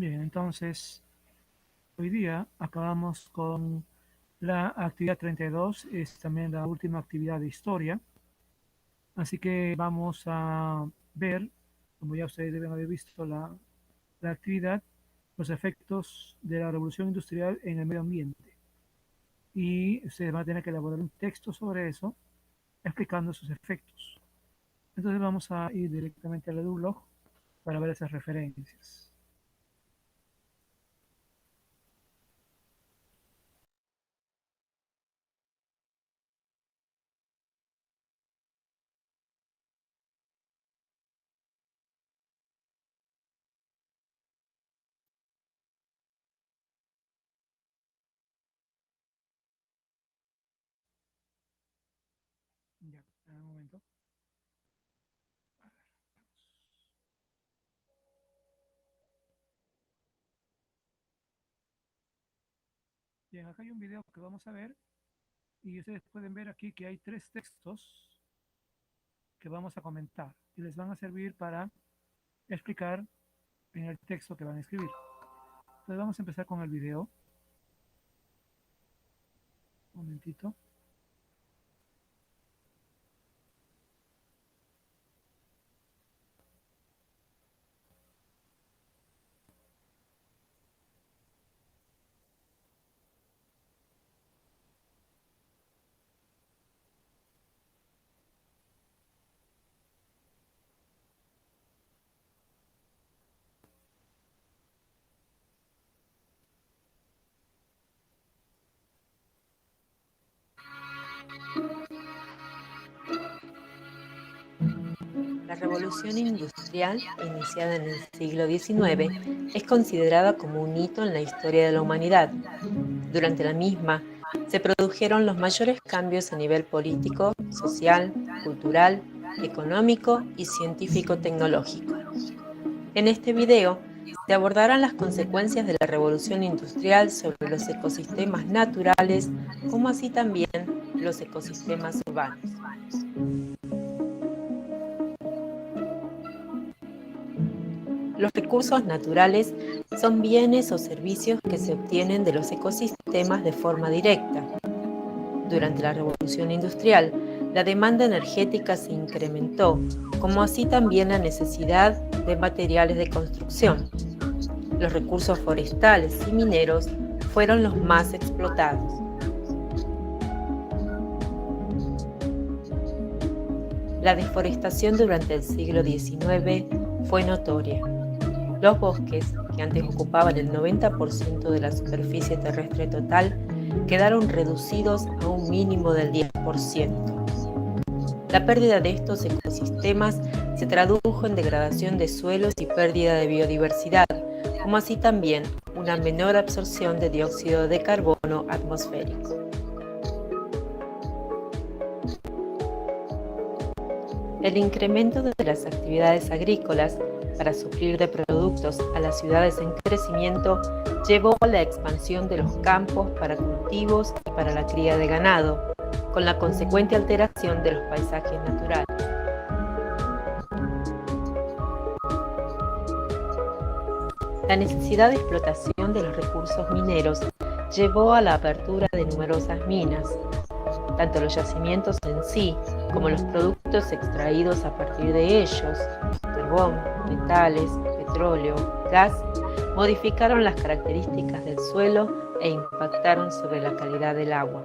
Bien, entonces hoy día acabamos con la actividad 32, es también la última actividad de historia, así que vamos a ver, como ya ustedes deben haber visto la actividad, los efectos de la revolución industrial en el medio ambiente. Y ustedes van a tener que elaborar un texto sobre eso, explicando sus efectos. Entonces vamos a ir directamente al EduBlog para ver esas referencias. Ya, en un momento. Bien, acá hay un video que vamos a ver y ustedes pueden ver aquí que hay tres textos que vamos a comentar y les van a servir para explicar en el texto que van a escribir. Entonces vamos a empezar con el video. Un momentito. La revolución industrial, iniciada en el siglo XIX, es considerada como un hito en la historia de la humanidad. Durante la misma, se produjeron los mayores cambios a nivel político, social, cultural, económico y científico-tecnológico. En este video se abordarán las consecuencias de la revolución industrial sobre los ecosistemas naturales, como así también los ecosistemas urbanos. Los recursos naturales son bienes o servicios que se obtienen de los ecosistemas de forma directa. Durante la revolución industrial, la demanda energética se incrementó, como así también la necesidad de materiales de construcción. Los recursos forestales y mineros fueron los más explotados. La deforestación durante el siglo XIX fue notoria. Los bosques, que antes ocupaban el 90% de la superficie terrestre total, quedaron reducidos a un mínimo del 10%. La pérdida de estos ecosistemas se tradujo en degradación de suelos y pérdida de biodiversidad, como así también una menor absorción de dióxido de carbono atmosférico. El incremento de las actividades agrícolas para suplir de productos a las ciudades en crecimiento llevó a la expansión de los campos para cultivos y para la cría de ganado, con la consecuente alteración de los paisajes naturales. La necesidad de explotación de los recursos mineros llevó a la apertura de numerosas minas. Tanto los yacimientos en sí como los productos extraídos a partir de ellos, carbón, metales, petróleo, gas, modificaron las características del suelo e impactaron sobre la calidad del agua.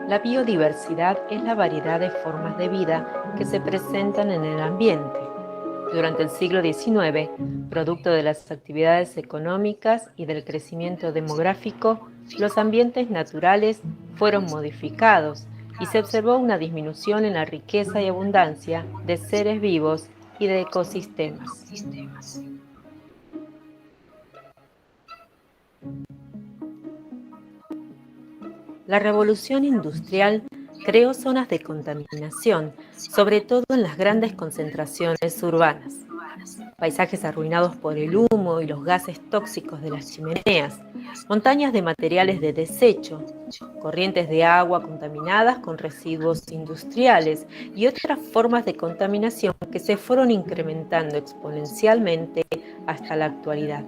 La biodiversidad es la variedad de formas de vida que se presentan en el ambiente. Durante el siglo XIX, producto de las actividades económicas y del crecimiento demográfico, los ambientes naturales fueron modificados y se observó una disminución en la riqueza y abundancia de seres vivos y de ecosistemas. La revolución industrial creó zonas de contaminación, sobre todo en las grandes concentraciones urbanas. paisajes arruinados por el humo y los gases tóxicos de las chimeneas, montañas de materiales de desecho, corrientes de agua contaminadas con residuos industriales y otras formas de contaminación que se fueron incrementando exponencialmente hasta la actualidad.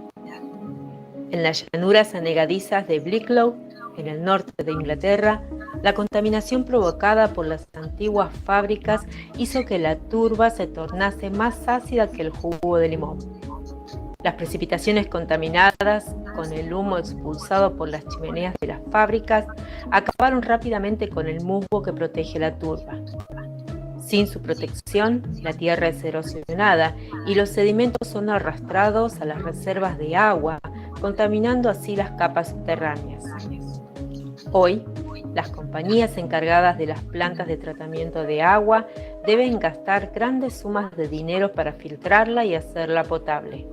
En las llanuras anegadizas de Wicklow, en el norte de Inglaterra, la contaminación provocada por las antiguas fábricas hizo que la turba se tornase más ácida que el jugo de limón. Las precipitaciones contaminadas con el humo expulsado por las chimeneas de las fábricas acabaron rápidamente con el musgo que protege la turba. Sin su protección, la tierra es erosionada y los sedimentos son arrastrados a las reservas de agua, contaminando así las capas subterráneas. Hoy, las compañías encargadas de las plantas de tratamiento de agua deben gastar grandes sumas de dinero para filtrarla y hacerla potable.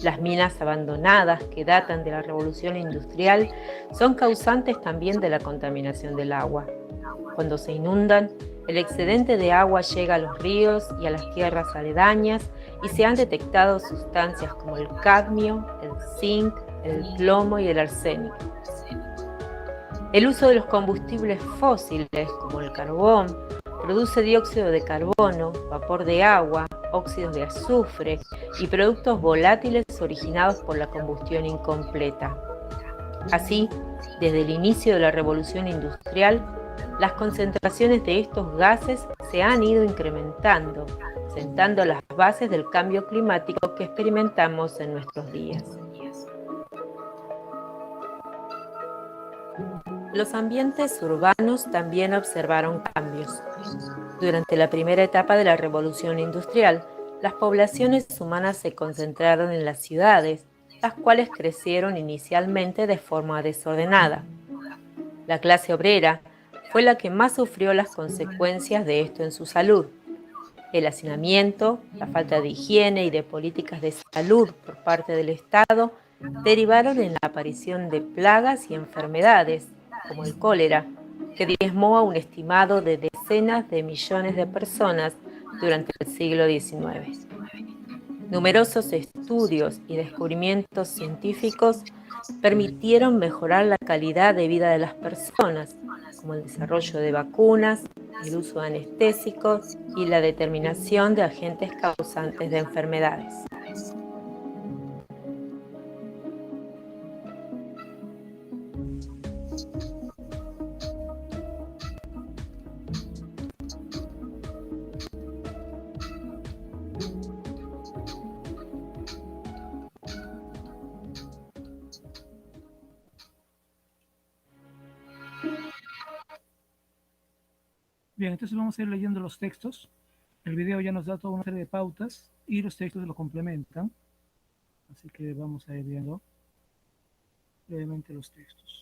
Las minas abandonadas que datan de la Revolución Industrial son causantes también de la contaminación del agua. Cuando se inundan, el excedente de agua llega a los ríos y a las tierras aledañas y se han detectado sustancias como el cadmio, el zinc, el plomo y el arsénico. El uso de los combustibles fósiles, como el carbón, produce dióxido de carbono, vapor de agua, óxidos de azufre y productos volátiles originados por la combustión incompleta. Así, desde el inicio de la Revolución Industrial, las concentraciones de estos gases se han ido incrementando, sentando las bases del cambio climático que experimentamos en nuestros días. Los ambientes urbanos también observaron cambios. Durante la primera etapa de la Revolución Industrial, las poblaciones humanas se concentraron en las ciudades, las cuales crecieron inicialmente de forma desordenada. La clase obrera fue la que más sufrió las consecuencias de esto en su salud. El hacinamiento, la falta de higiene y de políticas de salud por parte del Estado derivaron en la aparición de plagas y enfermedades, como el cólera, que diezmó a un estimado de decenas de millones de personas durante el siglo XIX. Numerosos estudios y descubrimientos científicos permitieron mejorar la calidad de vida de las personas, como el desarrollo de vacunas, el uso de anestésicos y la determinación de agentes causantes de enfermedades. Bien, entonces vamos a ir leyendo los textos. El video ya nos da toda una serie de pautas y los textos lo complementan. Así que vamos a ir viendo brevemente los textos.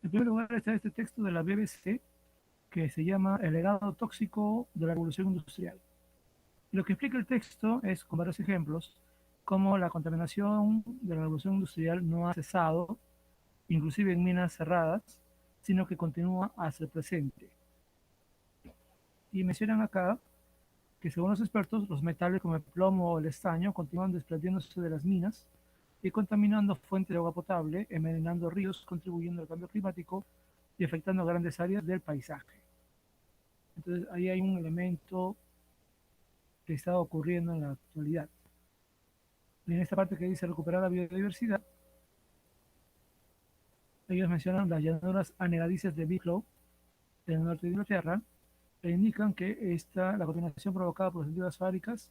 En primer lugar está este texto de la BBC que se llama El legado tóxico de la revolución industrial. Lo que explica el texto es, con varios ejemplos, cómo la contaminación de la revolución industrial no ha cesado, inclusive en minas cerradas, sino que continúa hasta el presente. Y mencionan acá que según los expertos, los metales como el plomo o el estaño continúan desprendiéndose de las minas y contaminando fuentes de agua potable, envenenando ríos, contribuyendo al cambio climático y afectando grandes áreas del paisaje. Entonces ahí hay un elemento que está ocurriendo en la actualidad. Y en esta parte que dice recuperar la biodiversidad, ellos mencionan las llanuras anegadices de Wicklow, en el norte de Inglaterra, e indican que la contaminación provocada por las antiguas fábricas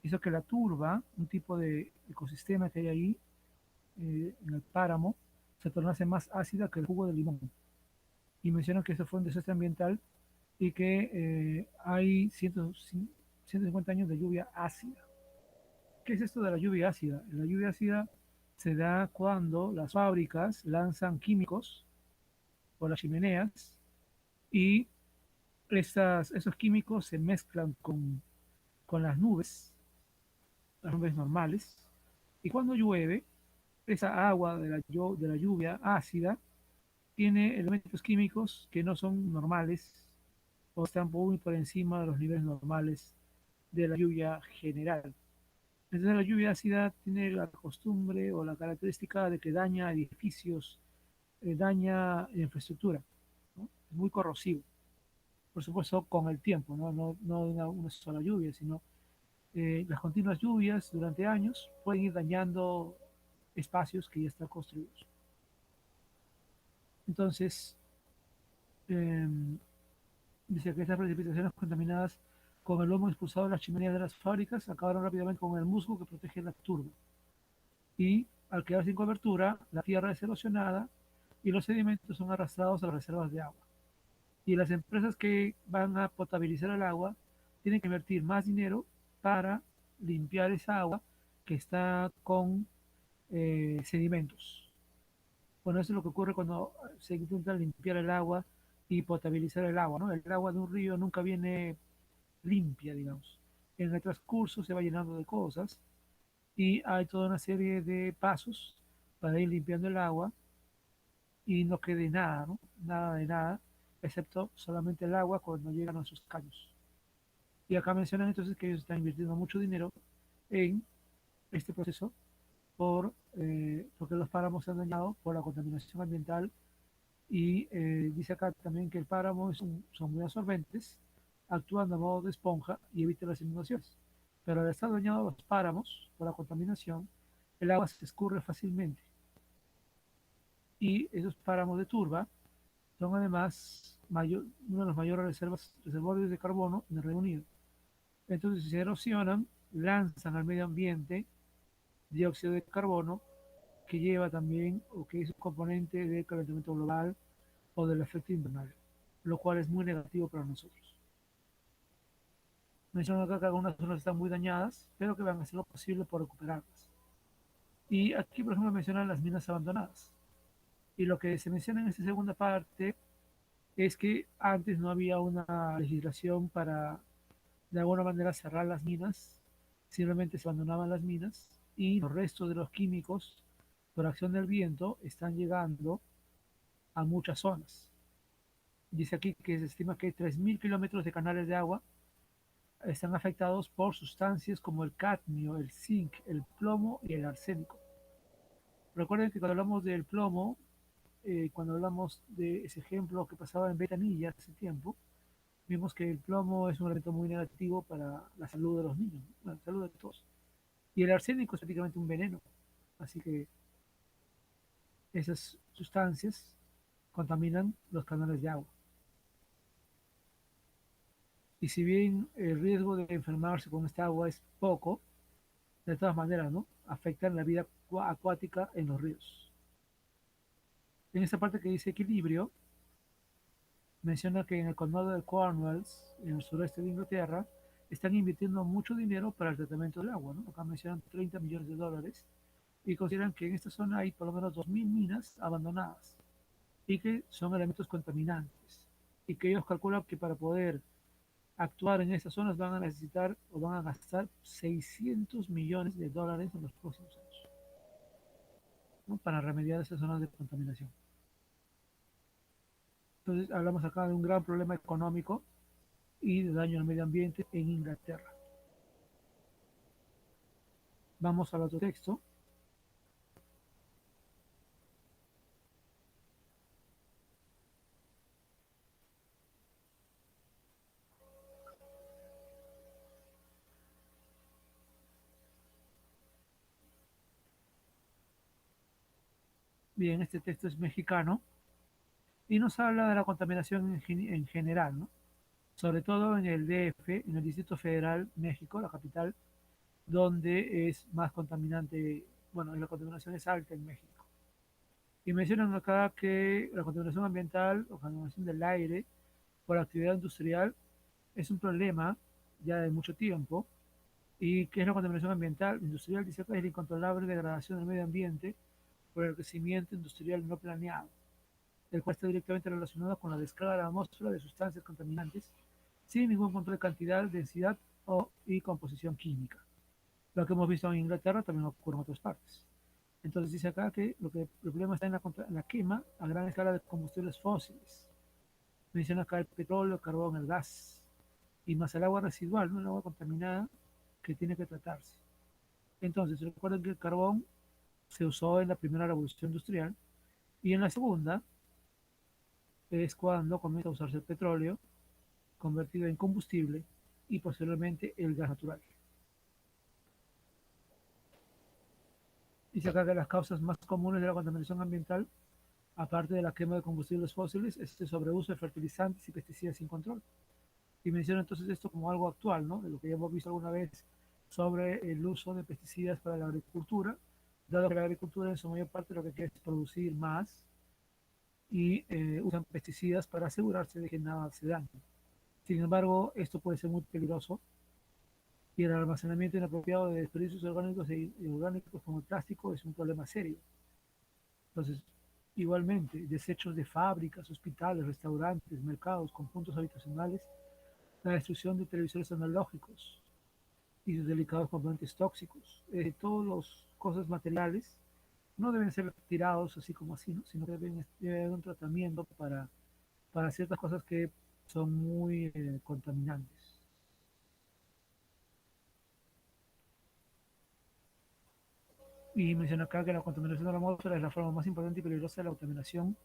hizo que la turba, un tipo de ecosistema que hay ahí en el páramo, se tornase más ácida que el jugo de limón. Y mencionan que eso fue un desastre ambiental y que hay 150 años de lluvia ácida. ¿Qué es esto de la lluvia ácida? La lluvia ácida se da cuando las fábricas lanzan químicos por las chimeneas y esos químicos se mezclan con las nubes normales, y cuando llueve, esa agua de la lluvia ácida tiene elementos químicos que no son normales o están muy por encima de los niveles normales de la lluvia general. Entonces la lluvia ácida tiene la costumbre o la característica de que daña edificios, daña infraestructura, ¿no? Es muy corrosivo. Por supuesto, con el tiempo, no una sola lluvia, sino las continuas lluvias durante años pueden ir dañando espacios que ya están construidos. Entonces, eh, dice que estas precipitaciones contaminadas con el lomo expulsado de las chimeneas de las fábricas acabaron rápidamente con el musgo que protege la turba. Y al quedar sin cobertura, la tierra es erosionada y los sedimentos son arrastrados a las reservas de agua. Y las empresas que van a potabilizar el agua tienen que invertir más dinero para limpiar esa agua que está con sedimentos. Bueno, eso es lo que ocurre cuando se intenta limpiar el agua y potabilizar el agua, ¿no? El agua de un río nunca viene limpia, digamos. En el transcurso se va llenando de cosas y hay toda una serie de pasos para ir limpiando el agua y no quede nada, ¿no? Nada de nada, excepto solamente el agua cuando llegan a sus caños. Y acá mencionan entonces que ellos están invirtiendo mucho dinero en este proceso porque los páramos se han dañado por la contaminación ambiental y dice acá también que el páramo son muy absorbentes, actúan de modo de esponja y evitan las inundaciones. Pero al estar dañados los páramos por la contaminación, el agua se escurre fácilmente y esos páramos de turba son además uno de los mayores reservorios de carbono en el Reino Unido. Entonces, si se erosionan, lanzan al medio ambiente dióxido de carbono que lleva también o que es un componente del calentamiento global o del efecto invernadero, lo cual es muy negativo para nosotros. Menciono acá que algunas zonas están muy dañadas, pero que van a hacer lo posible por recuperarlas. Y aquí, por ejemplo, mencionan las minas abandonadas. Y lo que se menciona en esta segunda parte es que antes no había una legislación para de alguna manera cerrar las minas, simplemente se abandonaban las minas y los restos de los químicos por acción del viento están llegando a muchas zonas. Dice aquí que se estima que 3.000 kilómetros de canales de agua están afectados por sustancias como el cadmio, el zinc, el plomo y el arsénico. Recuerden que cuando hablamos del plomo, cuando hablamos de ese ejemplo que pasaba en Betanilla hace tiempo, vimos que el plomo es un elemento muy negativo para la salud de los niños, ¿no? La salud de todos. Y el arsénico es prácticamente un veneno. Así que esas sustancias contaminan los canales de agua. Y si bien el riesgo de enfermarse con esta agua es poco, de todas maneras, ¿no? Afectan la vida acuática en los ríos. En esta parte que dice equilibrio, menciona que en el condado de Cornwall, en el sureste de Inglaterra, están invirtiendo mucho dinero para el tratamiento del agua, ¿no? Acá mencionan 30 millones de dólares y consideran que en esta zona hay por lo menos 2.000 minas abandonadas y que son elementos contaminantes y que ellos calculan que para poder actuar en estas zonas van a necesitar o van a gastar 600 millones de dólares en los próximos años, ¿no? Para remediar esas zonas de contaminación. Entonces hablamos acá de un gran problema económico y de daño al medio ambiente en Inglaterra. Vamos al otro texto. Bien, este texto es mexicano y nos habla de la contaminación en general, ¿no? Sobre todo en el DF, en el Distrito Federal, México, la capital, donde es más contaminante, bueno, la contaminación es alta en México. Y mencionan acá que la contaminación ambiental o contaminación del aire por actividad industrial es un problema ya de mucho tiempo. ¿Y qué es la contaminación ambiental? Industrial dice que es la incontrolable degradación del medio ambiente por el crecimiento industrial no planeado. el cual está directamente relacionado con la descarga a la atmósfera de sustancias contaminantes sin ningún control de cantidad, densidad y composición química. Lo que hemos visto en Inglaterra también ocurre en otras partes. Entonces dice acá que el problema está en la quema a gran escala de combustibles fósiles. Menciona acá el petróleo, el carbón, el gas y más el agua residual, ¿no? El agua contaminada que tiene que tratarse. Entonces, recuerden que el carbón se usó en la primera revolución industrial y en la segunda es cuando comienza a usarse el petróleo convertido en combustible y posteriormente el gas natural. Dice acá que las causas más comunes de la contaminación ambiental, aparte de la quema de combustibles fósiles, es el sobreuso de fertilizantes y pesticidas sin control. Y menciona entonces esto como algo actual, ¿no? De lo que ya hemos visto alguna vez sobre el uso de pesticidas para la agricultura, dado que la agricultura en su mayor parte lo que quiere es producir más y usan pesticidas para asegurarse de que nada se dañe. Sin embargo, esto puede ser muy peligroso y el almacenamiento inapropiado de desperdicios orgánicos e orgánicos como el plástico es un problema serio. Entonces, igualmente, desechos de fábricas, hospitales, restaurantes, mercados, conjuntos habitacionales, la destrucción de televisores analógicos y sus delicados componentes tóxicos, todas las cosas materiales no deben ser tirados así como así, ¿no? Sino que debe haber un tratamiento para ciertas cosas que son muy contaminantes. Y menciona acá que la contaminación de la atmósfera es la forma más importante y peligrosa de la contaminación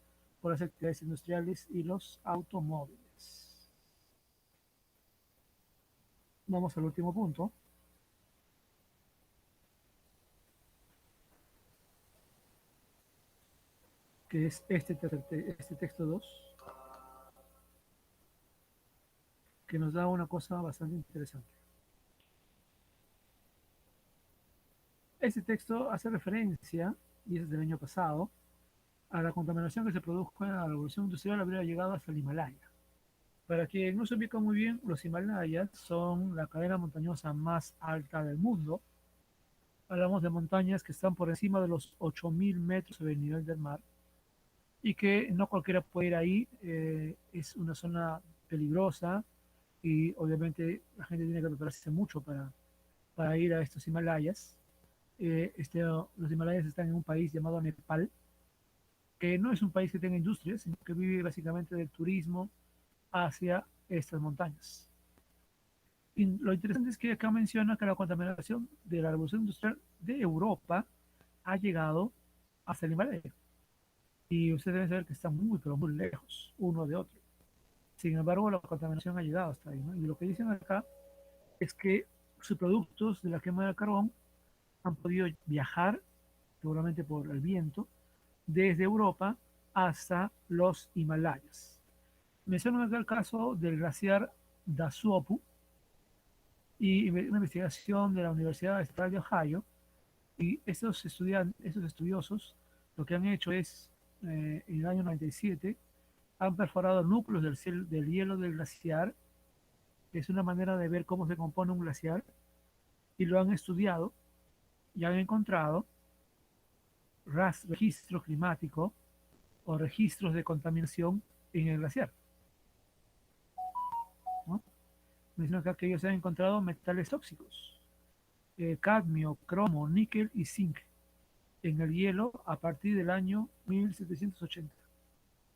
por las actividades industriales y los automóviles. Vamos al último punto, que es este texto 2, que nos da una cosa bastante interesante. Este texto hace referencia, y es del año pasado, a la contaminación que se produjo en la revolución industrial habría llegado hasta el Himalaya. Para quien no se ubica muy bien, los Himalayas son la cadena montañosa más alta del mundo. Hablamos de montañas que están por encima de los 8.000 metros sobre el nivel del mar y que no cualquiera puede ir ahí. Es una zona peligrosa y obviamente la gente tiene que prepararse mucho para ir a estos Himalayas. Los Himalayas están en un país llamado Nepal, que no es un país que tenga industria, sino que vive básicamente del turismo hacia estas montañas. Y lo interesante es que acá menciona que la contaminación de la revolución industrial de Europa ha llegado hasta el Himalaya. Y ustedes deben saber que está muy, pero muy lejos uno de otro. Sin embargo, la contaminación ha llegado hasta ahí, ¿no? Y lo que dicen acá es que subproductos de la quema del carbón han podido viajar, seguramente por el viento, desde Europa hasta los Himalayas. Mencionan acá el caso del glaciar Dasuopu y una investigación de la Universidad Estatal de Ohio. Y esos estudiosos lo que han hecho es, en el año 97, han perforado núcleos del hielo del glaciar, que es una manera de ver cómo se compone un glaciar, y lo han estudiado y han encontrado registro climático o registros de contaminación en el glaciar, ¿no? Mencionan acá que ellos han encontrado metales tóxicos, cadmio, cromo, níquel y zinc en el hielo a partir del año 1780,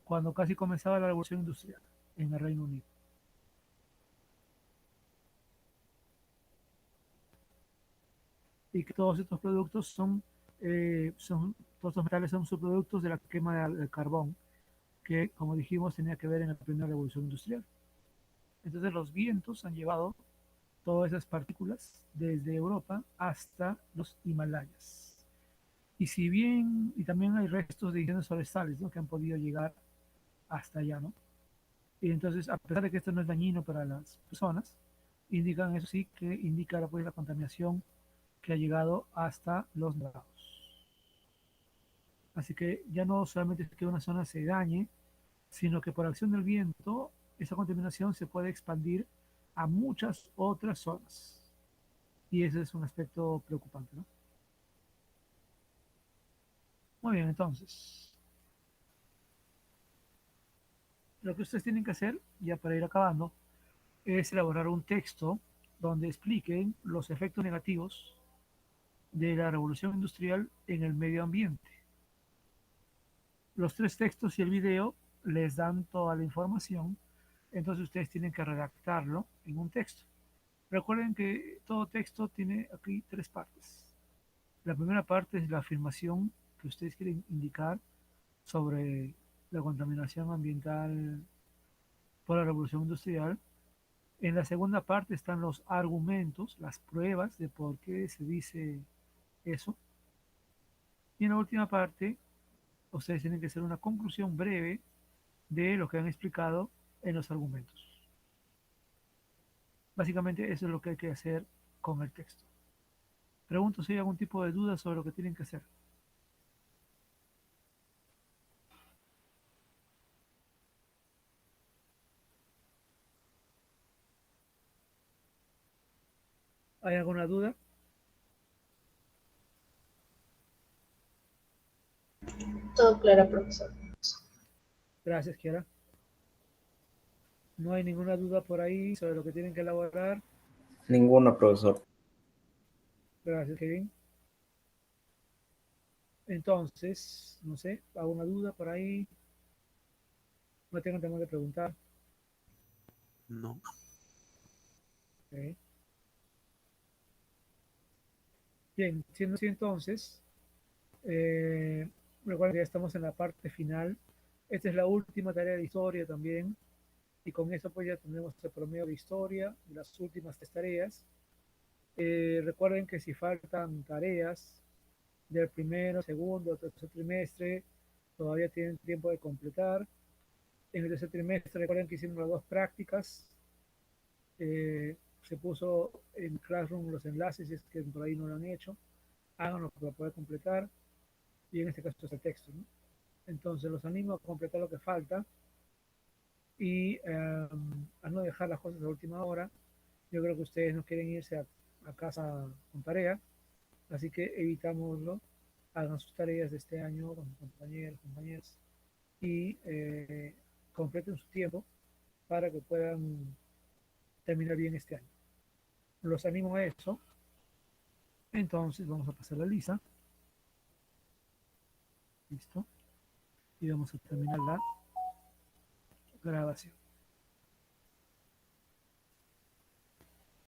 cuando casi comenzaba la revolución industrial en el Reino Unido. Y que todos estos productos todos estos metales son subproductos de la quema del carbón, que como dijimos tenía que ver en la primera revolución industrial. Entonces los vientos han llevado todas esas partículas desde Europa hasta los Himalayas. Y si bien, y también hay restos de incendios forestales, ¿no? Que han podido llegar hasta allá, ¿no? Y entonces, a pesar de que esto no es dañino para las personas, indican eso sí que indica pues, la contaminación que ha llegado hasta los lados. Así que ya no solamente es que una zona se dañe, sino que por acción del viento, esa contaminación se puede expandir a muchas otras zonas. Y ese es un aspecto preocupante, ¿no? Muy bien, entonces, Lo que ustedes tienen que hacer, ya para ir acabando, es elaborar un texto donde expliquen los efectos negativos de la revolución industrial en el medio ambiente. Los tres textos y el video les dan toda la información, entonces ustedes tienen que redactarlo en un texto. Recuerden que todo texto tiene aquí tres partes. La primera parte es la afirmación que ustedes quieren indicar sobre la contaminación ambiental por la revolución industrial. En la segunda parte están los argumentos, las pruebas de por qué se dice eso. Y en la última parte, ustedes tienen que hacer una conclusión breve de lo que han explicado en los argumentos. Básicamente eso es lo que hay que hacer con el texto. Pregunto si hay algún tipo de duda sobre lo que tienen que hacer. ¿Hay alguna duda? Todo claro, profesor. Gracias, Kiara. No hay ninguna duda por ahí sobre lo que tienen que elaborar. Ninguna, profesor. Gracias, Kevin. Entonces, no sé, ¿alguna duda por ahí? No tengan temor de preguntar. No. Okay. Bien, siendo así entonces, recuerden que ya estamos en la parte final. Esta es la última tarea de historia también. Y con esto pues ya tenemos el promedio de historia, las últimas tres tareas. Recuerden que si faltan tareas del primero, segundo, tercer trimestre, todavía tienen tiempo de completar. En el tercer trimestre, recuerden que hicimos las dos prácticas. Se puso en Classroom los enlaces, si es que por ahí no lo han hecho. Háganlo para poder completar. Y en este caso es el texto, ¿no? Entonces los animo a completar lo que falta y a no dejar las cosas a última hora. Yo creo que ustedes no quieren irse a casa con tarea, así que evitámoslo. Hagan sus tareas de este año con sus compañeros, compañeras y completen su tiempo para que puedan terminar bien este año. Los animo a eso. Entonces vamos a pasar la lista. Listo. Y vamos a terminar la grabación.